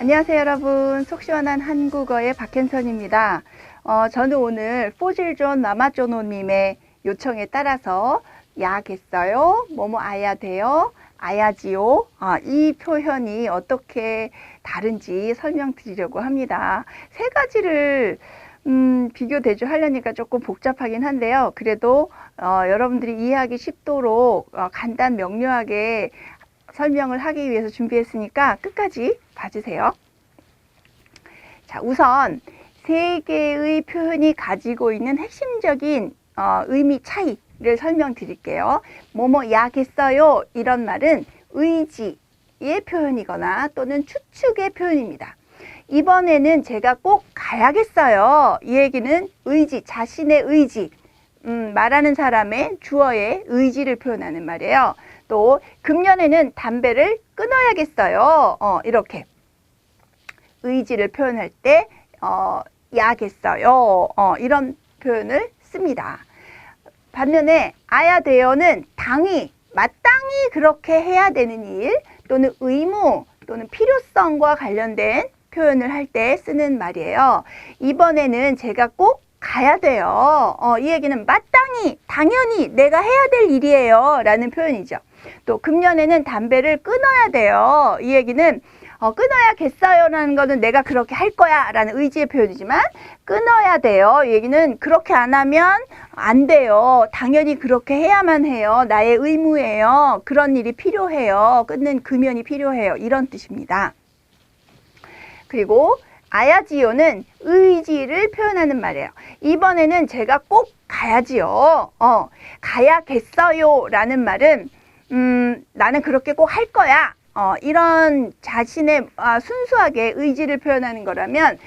안녕하세요 여러분, 속 시원한 한국어의 박현선입니다. 저는 오늘 포질존 마마쪼노님의 요청에 따라서 야겠어요, 뭐뭐 아야 돼요, 아야지요, 이 표현이 어떻게 다른지 설명드리려고 합니다. 세 가지를 비교 대조하려니까 조금 복잡하긴 한데요. 그래도 여러분들이 이해하기 쉽도록 간단 명료하게 설명을 하기 위해서 준비했으니까 끝까지 봐주세요. 자, 우선 세 개의 표현이 가지고 있는 핵심적인 의미 차이를 설명드릴게요. 뭐뭐 야겠어요, 이런 말은 의지의 표현이거나 또는 추측의 표현입니다. 이번에는 제가 꼭 가야겠어요, 이 얘기는 의지, 자신의 의지, 말하는 사람의 주어의 의지를 표현하는 말이에요. 또 금년에는 담배를 끊어야겠어요, 이렇게 의지를 표현할 때 야겠어요, 이런 표현을 씁니다. 반면에 아야 돼요는 당위, 마땅히 그렇게 해야 되는 일 또는 의무 또는 필요성과 관련된 표현을 할 때 쓰는 말이에요. 이번에는 제가 꼭 가야 돼요, 이 얘기는 마땅히 당연히 내가 해야 될 일이에요 라는 표현이죠. 또 금년에는 담배를 끊어야 돼요, 이 얘기는 끊어야겠어요 라는 거는 내가 그렇게 할 거야 라는 의지의 표현이지만, 끊어야 돼요, 이 얘기는 그렇게 안 하면 안 돼요, 당연히 그렇게 해야만 해요, 나의 의무예요, 그런 일이 필요해요, 끊는 금연이 필요해요, 이런 뜻입니다. 그리고 아야지요는 의지를 표현하는 말이에요. 이번에는 제가 꼭 가야지요, 가야겠어요 라는 말은 나는 그렇게 꼭 할 거야, 이런 자신의 순수하게 의지를 표현하는 거라면,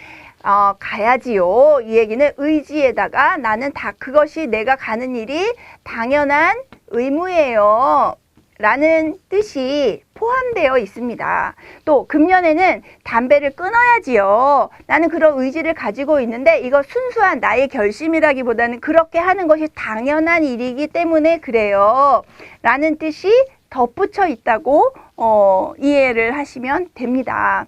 가야지요, 이 얘기는 의지에다가 나는 다 그것이 내가 가는 일이 당연한 의무예요 라는 뜻이 포함되어 있습니다. 또 금년에는 담배를 끊어야지요, 나는 그런 의지를 가지고 있는데 이거 순수한 나의 결심이라기보다는 그렇게 하는 것이 당연한 일이기 때문에 그래요 라는 뜻이 덧붙여 있다고 이해를 하시면 됩니다.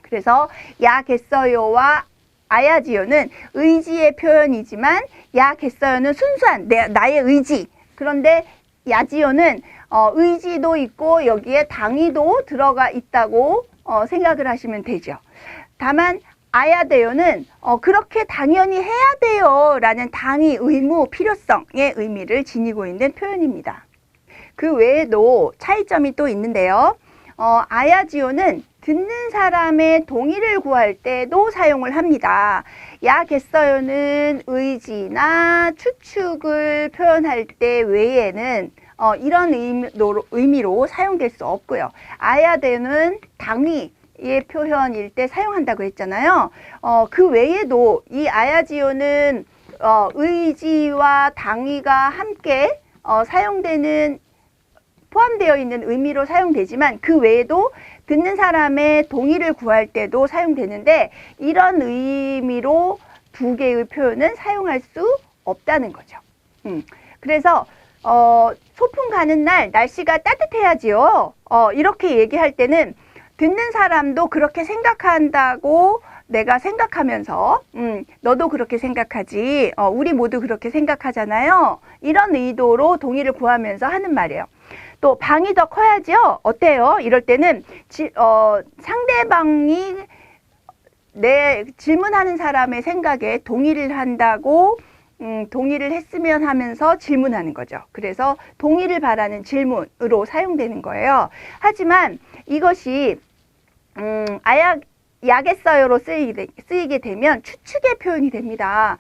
그래서 야겠어요와 아야지요는 의지의 표현이지만, 야겠어요는 순수한 나의 의지, 그런데 야지요는 의지도 있고 여기에 당위도 들어가 있다고 생각을 하시면 되죠. 다만 아야돼요는 그렇게 당연히 해야 돼요 라는 당위, 의무, 필요성의 의미를 지니고 있는 표현입니다. 그 외에도 차이점이 또 있는데요. 아야지요는 듣는 사람의 동의를 구할 때도 사용을 합니다. 야겠어요는 의지나 추측을 표현할 때 외에는 이런 의미로 사용될 수 없고요. 아야돼요는 당위의 표현일 때 사용한다고 했잖아요. 그 외에도 이 아야지요는 의지와 당위가 함께 사용되는, 포함되어 있는 의미로 사용되지만 그 외에도 듣는 사람의 동의를 구할 때도 사용되는데, 이런 의미로 두 개의 표현은 사용할 수 없다는 거죠. 그래서 소풍 가는 날 날씨가 따뜻해야지요, 이렇게 얘기할 때는 듣는 사람도 그렇게 생각한다고 내가 생각하면서 너도 그렇게 생각하지, 우리 모두 그렇게 생각하잖아요, 이런 의도로 동의를 구하면서 하는 말이에요. 또 방이 더 커야죠, 어때요? 이럴 때는 상대방이 내 질문하는 사람의 생각에 동의를 한다고 동의를 했으면 하면서 질문하는 거죠. 그래서 동의를 바라는 질문으로 사용되는 거예요. 하지만 이것이 야겠어요로 쓰이게 되면 추측의 표현이 됩니다.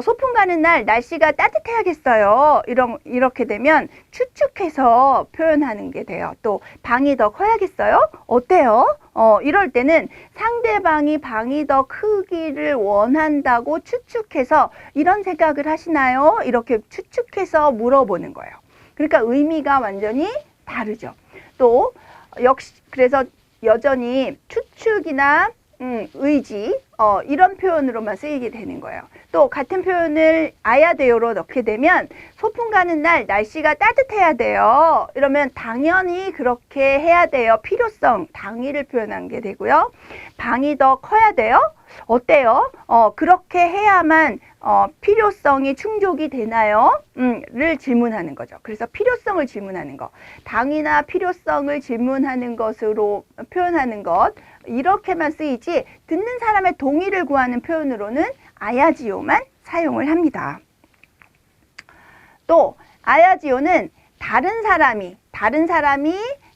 소풍 가는 날 날씨가 따뜻해야겠어요, 이렇게 되면 추측해서 표현하는 게 돼요. 또 방이 더 커야겠어요, 어때요? 이럴 때는 상대방이 방이 더 크기를 원한다고 추측해서 이런 생각을 하시나요? 이렇게 추측해서 물어보는 거예요. 그러니까 의미가 완전히 다르죠. 또 역시 그래서 여전히 추측이나 의지, 이런 표현으로만 쓰이게 되는 거예요. 또 같은 표현을 아야 돼요로 넣게 되면 소풍 가는 날 날씨가 따뜻해야 돼요. 이러면 당연히 그렇게 해야 돼요. 필요성, 당위를 표현한 게 되고요. 방이 더 커야 돼요. 어때요? 그렇게 해야만 필요성이 충족이 되나요? 를 질문하는 거죠. 그래서 필요성을 질문하는 것, 당위나 필요성을 질문하는 것으로 표현하는 것, 이렇게만 쓰이지 듣는 사람의 동의를 구하는 표현으로는 아야지요만 사용을 합니다. 또 아야지요는 다른 사람이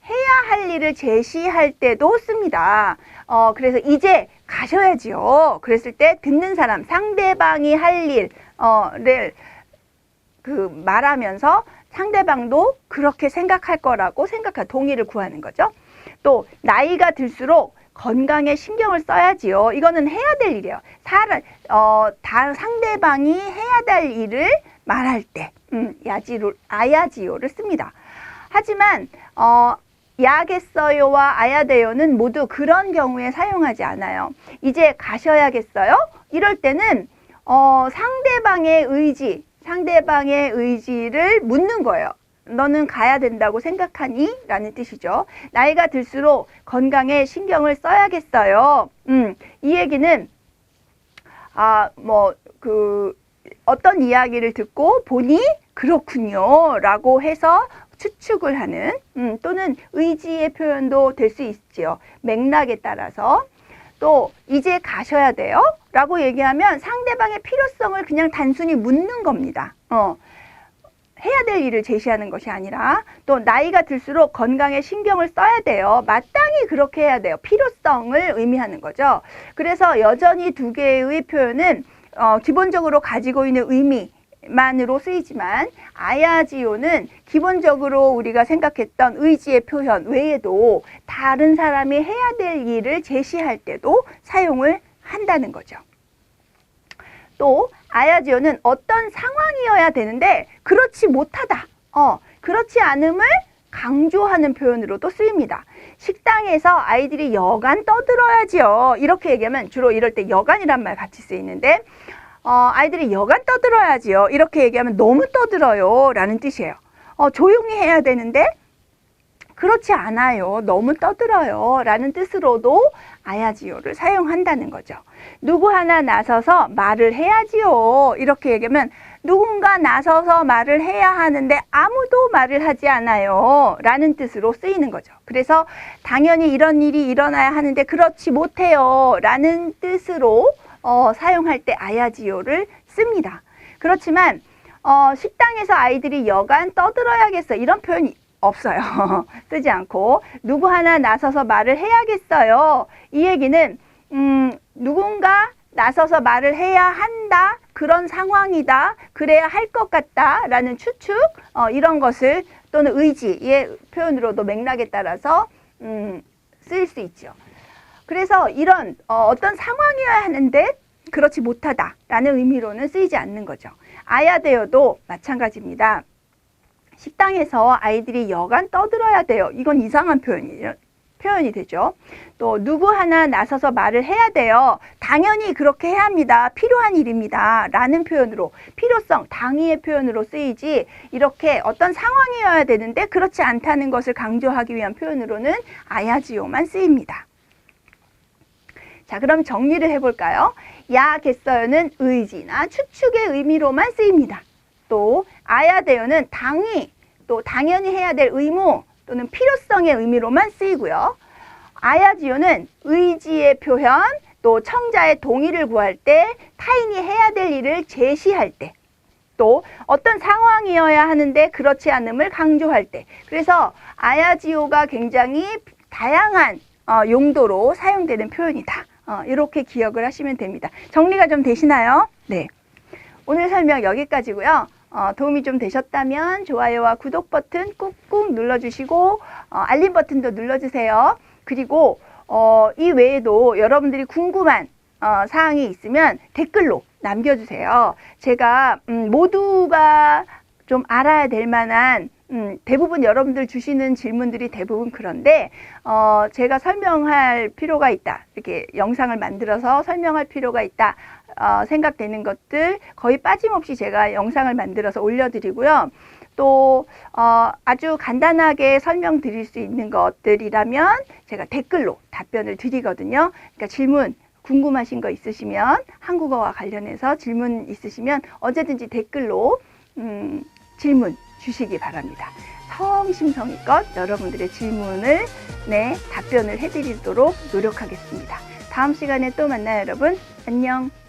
해야 할 일을 제시할 때도 씁니다. 그래서 이제 가셔야지요. 그랬을 때 듣는 사람, 상대방이 할 일을 말하면서 상대방도 그렇게 생각할 거라고 동의를 구하는 거죠. 또 나이가 들수록 건강에 신경을 써야지요. 이거는 해야 될 일이에요. 상대방이 해야 될 일을 말할 때 아야지요를 씁니다. 하지만 야겠어요와 아야돼요는 모두 그런 경우에 사용하지 않아요. 이제 가셔야겠어요? 이럴 때는 상대방의 의지를 묻는 거예요. 너는 가야 된다고 생각하니? 라는 뜻이죠. 나이가 들수록 건강에 신경을 써야겠어요. 이 얘기는 어떤 이야기를 듣고 보니 그렇군요 라고 해서 추측을 하는 또는 의지의 표현도 될 수 있지요. 맥락에 따라서. 또 이제 가셔야 돼요 라고 얘기하면 상대방의 필요성을 그냥 단순히 묻는 겁니다. 해야 될 일을 제시하는 것이 아니라, 또 나이가 들수록 건강에 신경을 써야 돼요. 마땅히 그렇게 해야 돼요. 필요성을 의미하는 거죠. 그래서 여전히 두 개의 표현은 기본적으로 가지고 있는 의미만으로 쓰이지만 아야지요는 기본적으로 우리가 생각했던 의지의 표현 외에도 다른 사람이 해야 될 일을 제시할 때도 사용을 한다는 거죠. 또 아야지요는 어떤 상황이어야 되는데 그렇지 못하다, 그렇지 않음을 강조하는 표현으로도 쓰입니다. 식당에서 아이들이 여간 떠들어야지요. 이렇게 얘기하면 주로 이럴 때 여간이란 말 같이 쓰이는데 아이들이 여간 떠들어야지요. 이렇게 얘기하면 너무 떠들어요 라는 뜻이에요. 조용히 해야 되는데 그렇지 않아요. 너무 떠들어요 라는 뜻으로도 아야지요를 사용한다는 거죠. 누구 하나 나서서 말을 해야지요. 이렇게 얘기하면 누군가 나서서 말을 해야 하는데 아무도 말을 하지 않아요 라는 뜻으로 쓰이는 거죠. 그래서 당연히 이런 일이 일어나야 하는데 그렇지 못해요 라는 뜻으로 사용할 때 아야지요를 씁니다. 그렇지만 식당에서 아이들이 여간 떠들어야겠어 이런 표현이 없어요. 쓰지 않고 누구 하나 나서서 말을 해야겠어요. 이 얘기는 누군가 나서서 말을 해야 한다, 그런 상황이다, 그래야 할 것 같다 라는 추측, 이런 것을 또는 의지의 표현으로도 맥락에 따라서 쓰일 수 있죠. 그래서 이런 어떤 상황이어야 하는데 그렇지 못하다 라는 의미로는 쓰이지 않는 거죠. 아야돼요도 마찬가지입니다. 식당에서 아이들이 여간 떠들어야 돼요. 이건 이상한 표현이 되죠. 또 누구 하나 나서서 말을 해야 돼요. 당연히 그렇게 해야 합니다. 필요한 일입니다. 라는 표현으로, 필요성, 당위의 표현으로 쓰이지 이렇게 어떤 상황이어야 되는데 그렇지 않다는 것을 강조하기 위한 표현으로는 아야지요만 쓰입니다. 자, 그럼 정리를 해볼까요? 야겠어요는 의지나 추측의 의미로만 쓰입니다. 또 아야돼요는 당위, 또 당연히 해야 될 의무 또는 필요성의 의미로만 쓰이고요. 아야지요는 의지의 표현, 또 청자의 동의를 구할 때, 타인이 해야 될 일을 제시할 때, 또 어떤 상황이어야 하는데 그렇지 않음을 강조할 때. 그래서 아야지요가 굉장히 다양한 용도로 사용되는 표현이다. 이렇게 기억을 하시면 됩니다. 정리가 좀 되시나요? 네. 오늘 설명 여기까지고요. 도움이 좀 되셨다면 좋아요와 구독 버튼 꾹꾹 눌러주시고 알림 버튼도 눌러주세요. 그리고 이 외에도 여러분들이 궁금한 사항이 있으면 댓글로 남겨주세요. 제가 모두가 좀 알아야 될 만한 대부분 여러분들 주시는 질문들이 대부분 그런데 제가 설명할 필요가 있다. 이렇게 영상을 만들어서 설명할 필요가 있다. 생각되는 것들 거의 빠짐없이 제가 영상을 만들어서 올려드리고요. 또 아주 간단하게 설명드릴 수 있는 것들이라면 제가 댓글로 답변을 드리거든요. 그러니까 질문 궁금하신 거 있으시면 한국어와 관련해서 질문 있으시면 언제든지 댓글로 질문 주시기 바랍니다. 성심성의껏 여러분들의 질문을 답변을 해드리도록 노력하겠습니다. 다음 시간에 또 만나요, 여러분. 안녕.